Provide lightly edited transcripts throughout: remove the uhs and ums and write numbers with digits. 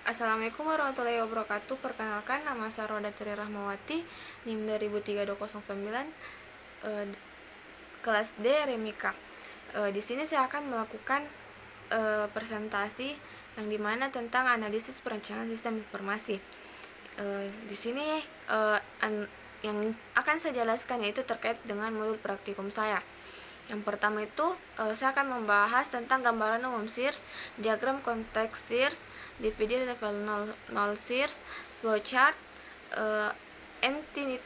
Assalamualaikum warahmatullahi wabarakatuh. Perkenalkan, nama saya Roda Ceri Rahmawati, NIM 2003-209, kelas D Remika. Di sini saya akan melakukan presentasi yang dimana tentang analisis perencanaan sistem informasi. Di sini yang akan saya jelaskan yaitu terkait dengan modul praktikum saya. Yang pertama itu saya akan membahas tentang gambaran umum SIRS, diagram konteks SIRS, DVD level 0 SIRS, flowchart, entity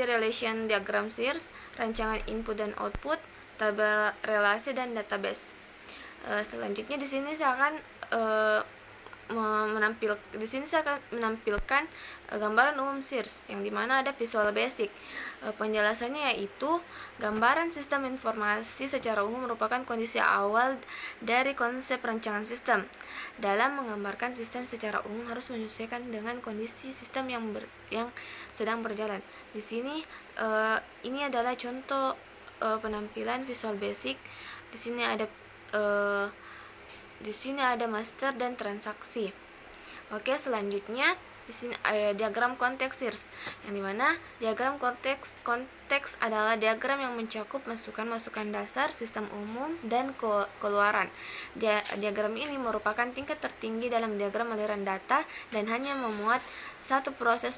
relation diagram SIRS, rancangan input dan output, tabel relasi dan database. Selanjutnya di sini saya akan menampilkan gambaran umum SIRS yang dimana ada visual basic. Penjelasannya yaitu gambaran sistem informasi secara umum merupakan kondisi awal dari konsep rancangan sistem. Dalam menggambarkan sistem secara umum harus menyesuaikan dengan kondisi sistem yang sedang berjalan. Di sini ini adalah contoh penampilan visual basic. Di sini ada master dan transaksi. Oke, selanjutnya di sini ada diagram konteks SIRS, yang dimana diagram konteks adalah diagram yang mencakup masukan dasar, sistem umum, dan keluaran. Diagram ini merupakan tingkat tertinggi dalam diagram aliran data dan hanya memuat satu proses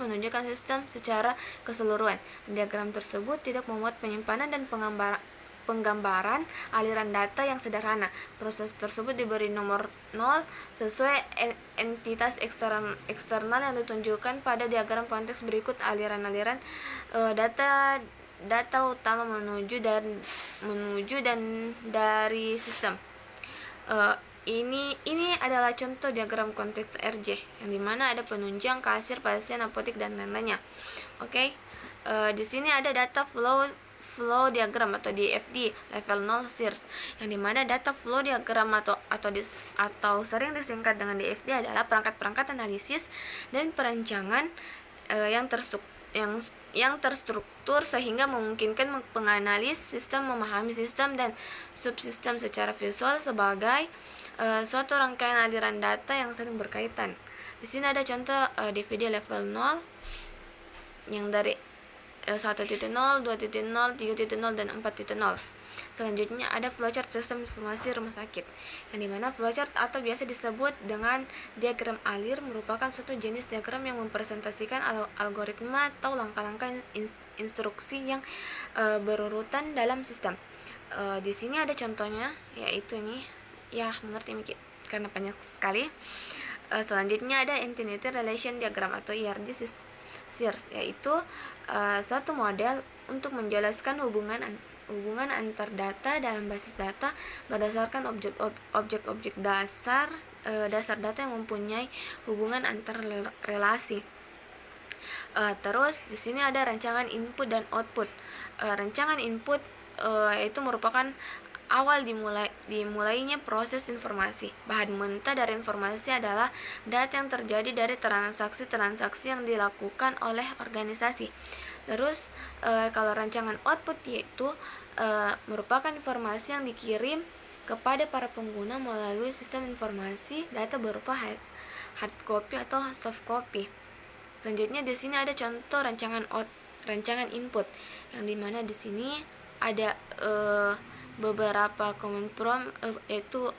menunjukkan sistem secara keseluruhan. Diagram tersebut tidak memuat penyimpanan dan penggambaran aliran data yang sederhana. Proses tersebut diberi nomor 0 sesuai entitas eksternal yang ditunjukkan pada diagram konteks berikut. Aliran-aliran data utama menuju dan dari sistem. Ini adalah contoh diagram konteks RJ yang dimana ada penunjang, kasir, pasien, apotek, dan lain-lainnya. Oke. Di sini ada data flow diagram atau DFD level 0 SIRS, yang dimana data flow diagram atau sering disingkat dengan DFD adalah perangkat-perangkat analisis dan perancangan yang terstruktur sehingga memungkinkan penganalis sistem memahami sistem dan subsistem secara visual sebagai suatu rangkaian aliran data yang saling berkaitan. Di sini ada contoh DVD level 0 yang dari 1.0, 2.0, 3.0, dan 4.0. Selanjutnya ada flowchart sistem informasi rumah sakit, yang dimana flowchart atau biasa disebut dengan diagram alir merupakan suatu jenis diagram yang mempresentasikan algoritma atau langkah-langkah instruksi yang berurutan dalam sistem. Di sini ada contohnya, yaitu ini. Ya, mengerti karena banyak sekali. Selanjutnya ada entity relation diagram atau ERD SIRS, yaitu suatu model untuk menjelaskan hubungan antar data dalam basis data berdasarkan objek-objek dasar data yang mempunyai hubungan antar relasi. Terus di sini ada rancangan input dan output. Rancangan input itu merupakan awal dimulainya proses informasi. Bahan mentah dari informasi adalah data yang terjadi dari transaksi yang dilakukan oleh organisasi. Terus kalau rancangan output yaitu merupakan informasi yang dikirim kepada para pengguna melalui sistem informasi data berupa hard copy atau soft copy. Selanjutnya di sini ada contoh rancangan input, yang dimana di sini ada beberapa command prompt, yaitu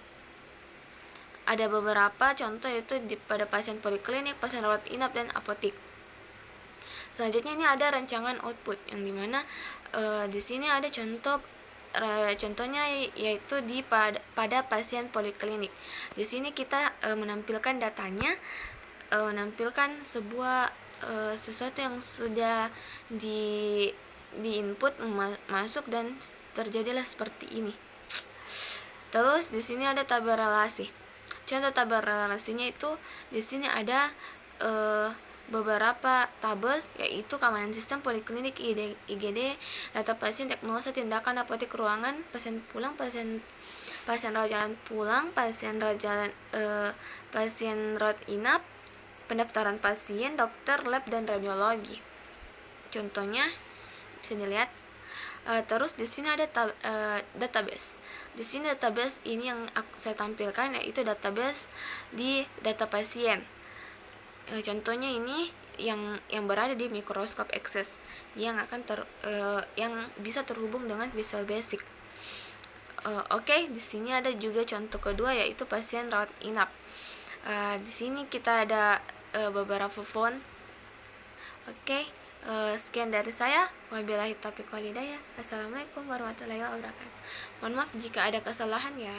ada beberapa contoh yaitu pada pasien poliklinik, pasien rawat inap, dan apotek. Selanjutnya ini ada rancangan output, yang dimana di sini ada contohnya yaitu pada pasien poliklinik. Di sini kita menampilkan datanya, menampilkan sesuatu yang sudah di input masuk dan terjadilah seperti ini. Terus di sini ada tabel relasi. Contoh tabel relasinya itu di sini ada beberapa tabel, yaitu keamanan sistem poliklinik, IGD, data pasien, diagnosa, tindakan, apotek, ruangan, pasien pulang, pasien rawat jalan pulang, pasien rawat inap, pendaftaran pasien, dokter, lab, dan radiologi. Contohnya bisa dilihat. Terus di sini ada database. Di sini database ini yang saya tampilkan, yaitu database di data pasien. Contohnya ini yang berada di Microsoft Access yang akan yang bisa terhubung dengan Visual Basic. Oke, di sini ada juga contoh kedua, yaitu pasien rawat inap. Di sini kita ada beberapa font. Oke, sekian dari saya. Wabillahi taufiq wal hidayah. Assalamualaikum warahmatullahi wabarakatuh. Mohon maaf jika ada kesalahan ya.